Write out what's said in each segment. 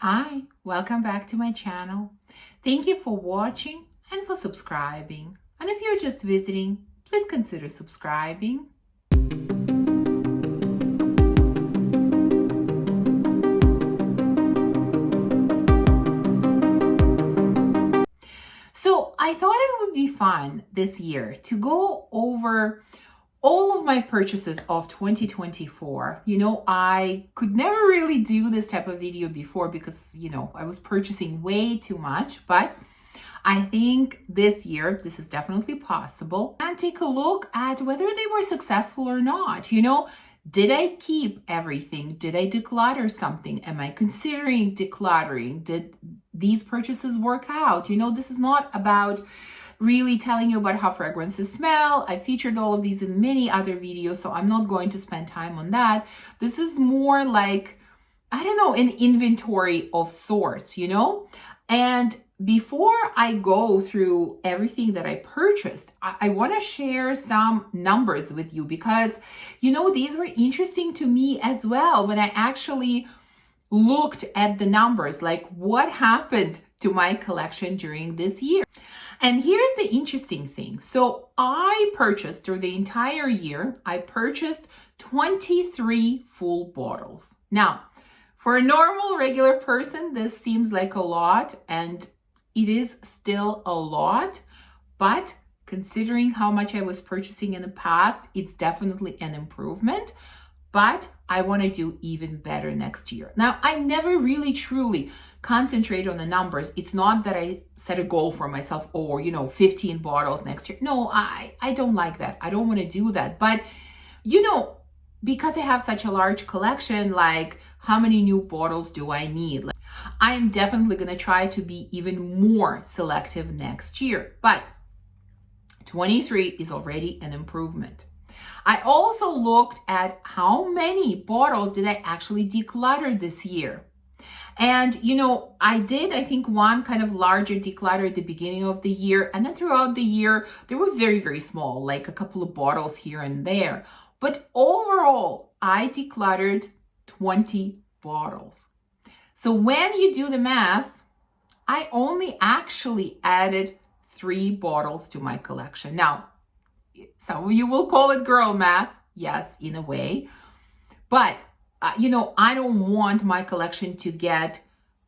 Hi, welcome back to my channel. Thank you for watching and for subscribing. And if you're just visiting, please consider subscribing. So I thought it would be fun this year to go over all of my purchases of 2024. I could never really do this type of video before because, I was purchasing way too much, but I think this year, this is definitely possible. And take a look at whether they were successful or not. Did I keep everything? Did I declutter something? Am I considering decluttering? Did these purchases work out? This is not about really telling you about how fragrances smell. I featured all of these in many other videos, so I'm not going to spend time on that. This is more like, an inventory of sorts, And before I go through everything that I purchased, I want to share some numbers with you because, these were interesting to me as well when I actually looked at the numbers, like what happened to my collection during this year. And here's the interesting thing. So I purchased through the entire year, I purchased 23 full bottles. Now, for a normal, regular person, this seems like a lot, and it is still a lot, but considering how much I was purchasing in the past, it's definitely an improvement. But I want to do even better next year. Now, I never really truly concentrate on the numbers. It's not that I set a goal for myself, 15 bottles next year. No, I don't like that. I don't want to do that. But, because I have such a large collection, like how many new bottles do I need? I'm definitely going to try to be even more selective next year. But 23 is already an improvement. I also looked at how many bottles did I actually declutter this year. And, I did, I think, one kind of larger declutter at the beginning of the year. And then throughout the year, they were very, very small, like a couple of bottles here and there. But overall, I decluttered 20 bottles. So when you do the math, I only actually added 3 bottles to my collection. Now, some of you will call it girl math. Yes, in a way. But, I don't want my collection to get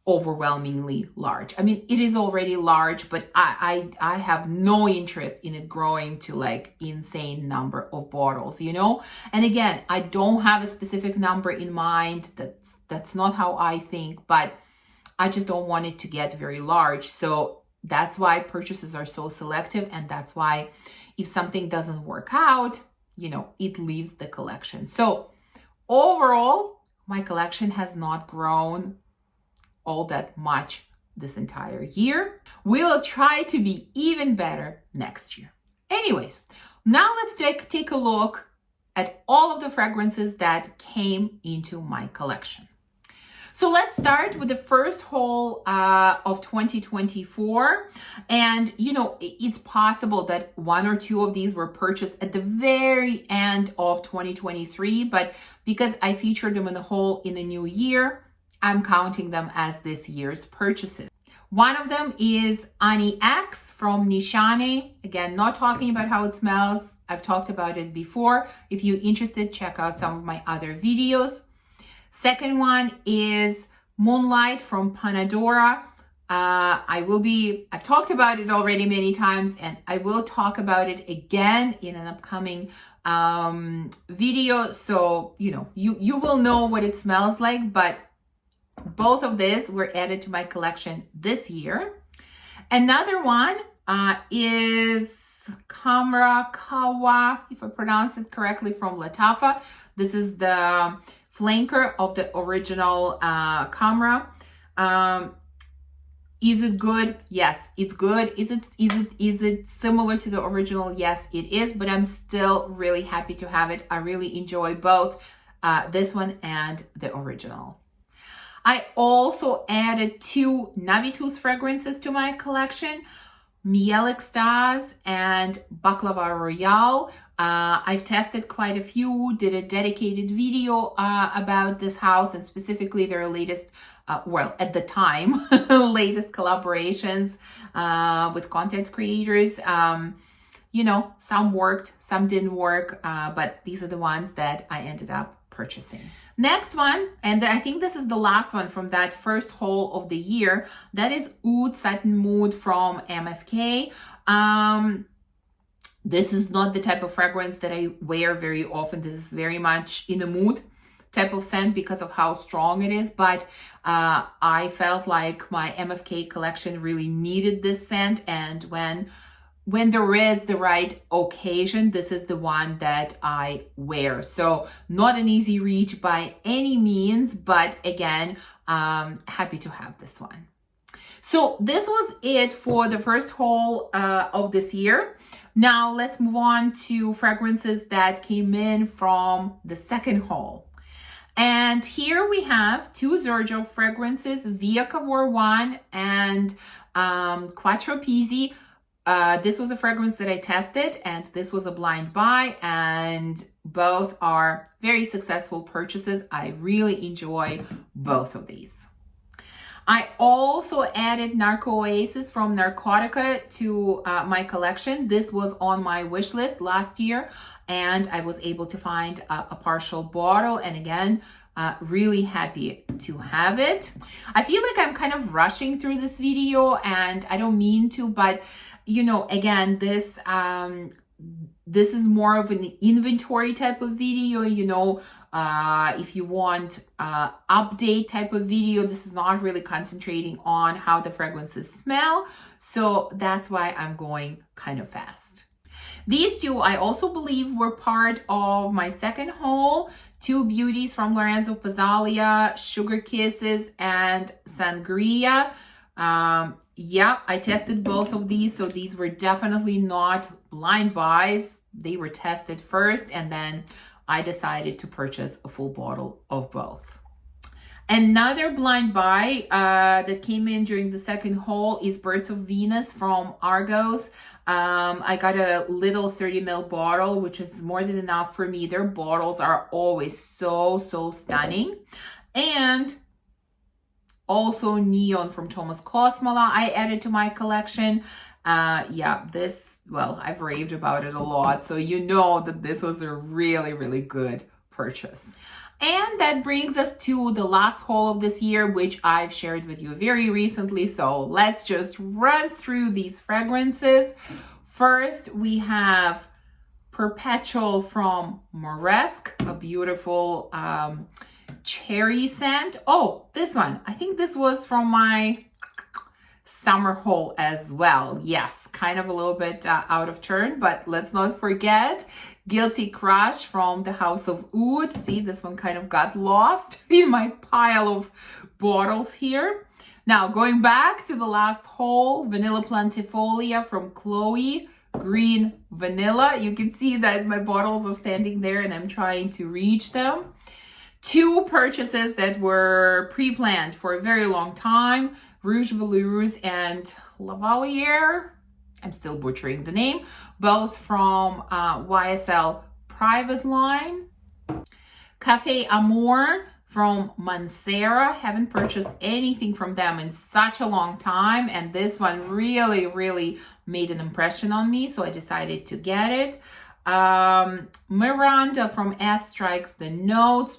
overwhelmingly large. I mean, it is already large, but I have no interest in it growing to like insane number of bottles, And again, I don't have a specific number in mind. That's not how I think, but I just don't want it to get very large. So that's why purchases are so selective, and that's why if something doesn't work out, it leaves the collection. So overall, my collection has not grown all that much this entire year. We will try to be even better next year. Anyways, now let's take a look at all of the fragrances that came into my collection. So let's start with the first haul of 2024. And, it's possible that 1 or 2 of these were purchased at the very end of 2023. But because I featured them in the haul in the new year, I'm counting them as this year's purchases. One of them is Ani X from Nishane. Again, not talking about how it smells. I've talked about it before. If you're interested, check out some of my other videos. Second one is Moonlight from Pana, Dora. I've talked about it already many times, and I will talk about it again in an upcoming video. So, you will know what it smells like, but both of these were added to my collection this year. Another one is Qahwa, if I pronounce it correctly, from Lattafa. This is the flanker of the original Khamrah. Is it good? Yes, it's good. Is it similar to the original? Yes, it is, but I'm still really happy to have it. I really enjoy both this one and the original. I also added 2 Navitus fragrances to my collection, Miel Extase and Baklava Roayal. I've tested quite a few, did a dedicated video about this house and specifically their latest well, at the time, latest collaborations with content creators. You know, some worked, some didn't work, but these are the ones that I ended up purchasing. Next one, and I think this is the last one from that first haul of the year, that is Oud Satin Mood from MFK. This is not the type of fragrance that I wear very often. This is very much in a mood type of scent because of how strong it is, but I felt like my MFK collection really needed this scent, and when there is the right occasion, this is the one that I wear. So not an easy reach by any means, but again, happy to have this one. So this was it for the first haul of this year. Now let's move on to fragrances that came in from the second haul. And here we have two Xerjoff fragrances, Via Cavour I and Quattro Pizzi. This was a fragrance that I tested, and this was a blind buy, and both are very successful purchases. I really enjoy both of these. I also added Narco Oasis from Narcotica to my collection. This was on my wish list last year, and I was able to find a partial bottle, and again, really happy to have it. I feel like I'm kind of rushing through this video, and I don't mean to, but you know, again, this is more of an inventory type of video. You know, if you want update type of video, this is not really concentrating on how the fragrances smell. So that's why I'm going kind of fast. These two, I also believe, were part of my second haul. Two beauties from Lorenzo Pizzalia, Sugar Kisses and Sun-gria. Yeah, I tested both of these, so these were definitely not blind buys. They were tested first, and then I decided to purchase a full bottle of both. Another blind buy that came in during the second haul is Birth of Venus from Argos. I got a little 30 ml bottle, which is more than enough for me. Their bottles are always so stunning. And also Neon from Thomas Kosmola I added to my collection. Yeah, this, well, I've raved about it a lot, so you know that this was a really good purchase. And that brings us to the last haul of this year, which I've shared with you very recently. So let's just run through these fragrances. First, we have Perpetual from Moresque, a beautiful cherry scent. Oh, this one, I think this was from my summer haul as well. Yes, kind of a little bit out of turn, but let's not forget Guilty Crush from the House of Oud. See, this one kind of got lost in my pile of bottles here. Now, going back to the last haul, Vanilla Plantifolia from Chloe, Green Vanilla. You can see that my bottles are standing there and I'm trying to reach them. Two purchases that were pre-planned for a very long time, Rouge Velours and Lavallier. I'm still butchering the name, both from YSL private line. Café Amour from Mancera. Haven't purchased anything from them in such a long time, and this one really made an impression on me, so I decided to get it. Miranda from S Strikes the Notes,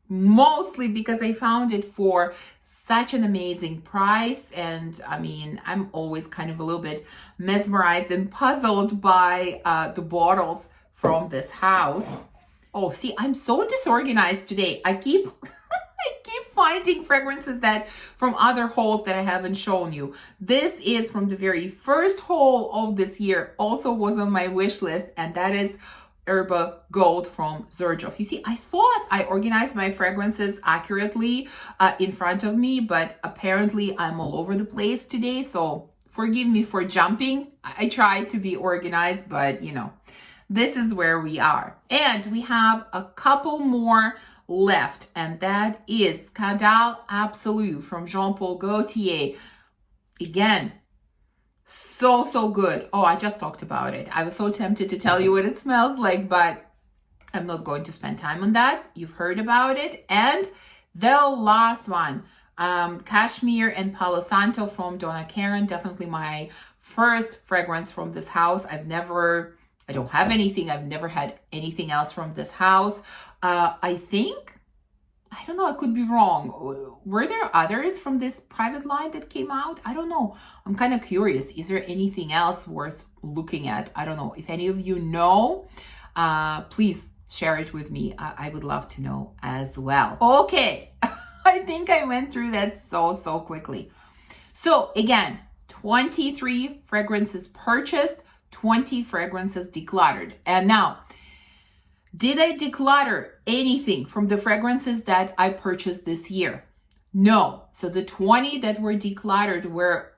mostly because I found it for such an amazing price, and I mean, I'm always kind of a little bit mesmerized and puzzled by the bottles from this house. Oh, see, I'm so disorganized today. I keep finding fragrances that from other hauls that I haven't shown you. This is from the very first haul of this year, also was on my wish list, and that is Erba Gold from Xerjoff. You see, I thought I organized my fragrances accurately in front of me, but apparently I'm all over the place today, so forgive me for jumping. I tried to be organized, but you know, this is where we are. And we have a couple more left, and that is Scandal Absolu from Jean-Paul Gaultier. Again, so good. Oh, I just talked about it. I was so tempted to tell you what it smells like, but I'm not going to spend time on that. You've heard about it. And the last one, Cashmere and Palo Santo from Donna Karan, definitely my first fragrance from this house. I don't have anything. I've never had anything else from this house. I don't know, I could be wrong. Were there others from this private line that came out? I don't know. I'm kind of curious. Is there anything else worth looking at? I don't know. If any of you know, please share it with me. I would love to know as well. Okay, I think I went through that so quickly. So again, 23 fragrances purchased, 20 fragrances decluttered. And now, did I declutter anything from the fragrances that I purchased this year? No. So the 20 that were decluttered were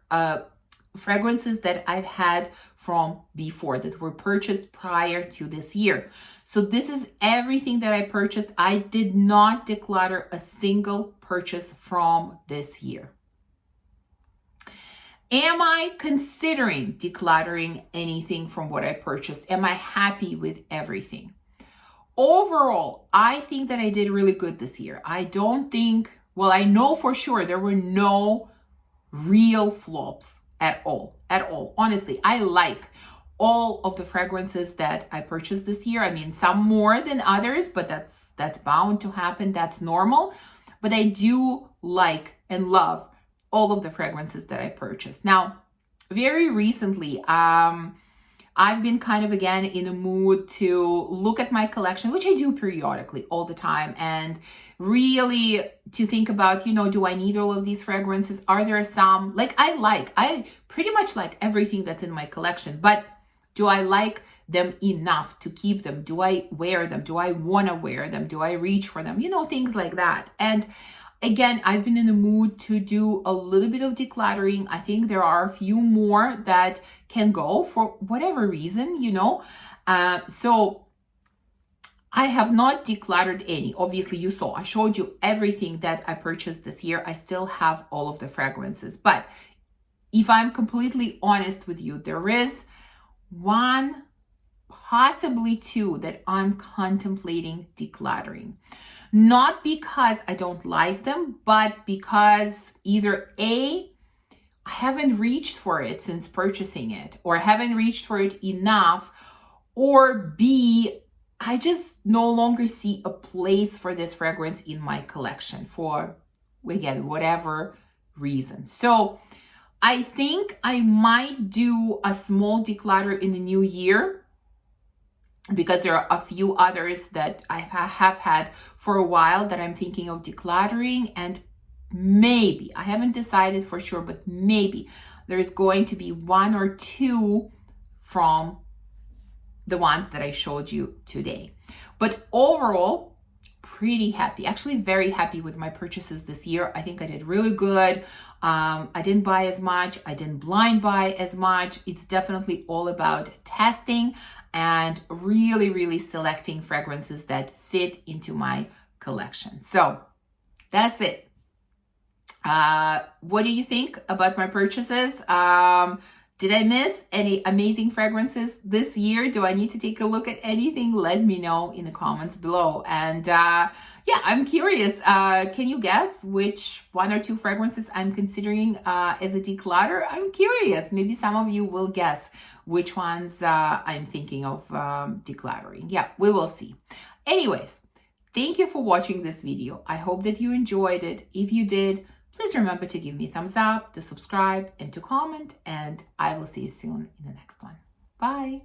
fragrances that I've had from before, that were purchased prior to this year. So this is everything that I purchased. I did not declutter a single purchase from this year. Am I considering decluttering anything from what I purchased? Am I happy with everything? Overall, I think that I did really good this year. I know for sure there were no real flops at all. Honestly, I like all of the fragrances that I purchased this year. I mean, some more than others, but that's bound to happen. That's normal. But I do like and love all of the fragrances that I purchased. Now, very recently, I've been kind of again in a mood to look at my collection, which I do periodically all the time, and really to think about, do I need all of these fragrances? Are there some, I pretty much like everything that's in my collection, but do I like them enough to keep them? Do I wear them? Do I want to wear them? Do I reach for them? Things like that. And again, I've been in the mood to do a little bit of decluttering. I think there are a few more that can go for whatever reason, So I have not decluttered any. Obviously, you saw, I showed you everything that I purchased this year. I still have all of the fragrances. But if I'm completely honest with you, there is one, possibly two, that I'm contemplating decluttering. Not because I don't like them, but because either A, I haven't reached for it since purchasing it, or I haven't reached for it enough, or B, I just no longer see a place for this fragrance in my collection for, again, whatever reason. So I think I might do a small declutter in the new year, because there are a few others that I have had for a while that I'm thinking of decluttering, and maybe, I haven't decided for sure, but maybe there's going to be one or two from the ones that I showed you today. But overall, pretty happy, actually very happy with my purchases this year. I think I did really good. I didn't buy as much. I didn't blind buy as much. It's definitely all about testing and really selecting fragrances that fit into my collection. So that's it. What do you think about my purchases? Did I miss any amazing fragrances this year? Do I need to take a look at anything? Let me know in the comments below. And yeah, I'm curious. Can you guess which one or two fragrances I'm considering as a declutter? I'm curious. Maybe some of you will guess which ones I'm thinking of decluttering. Yeah, we will see. Anyways, thank you for watching this video. I hope that you enjoyed it. If you did, please remember to give me a thumbs up, to subscribe, and to comment. And I will see you soon in the next one. Bye.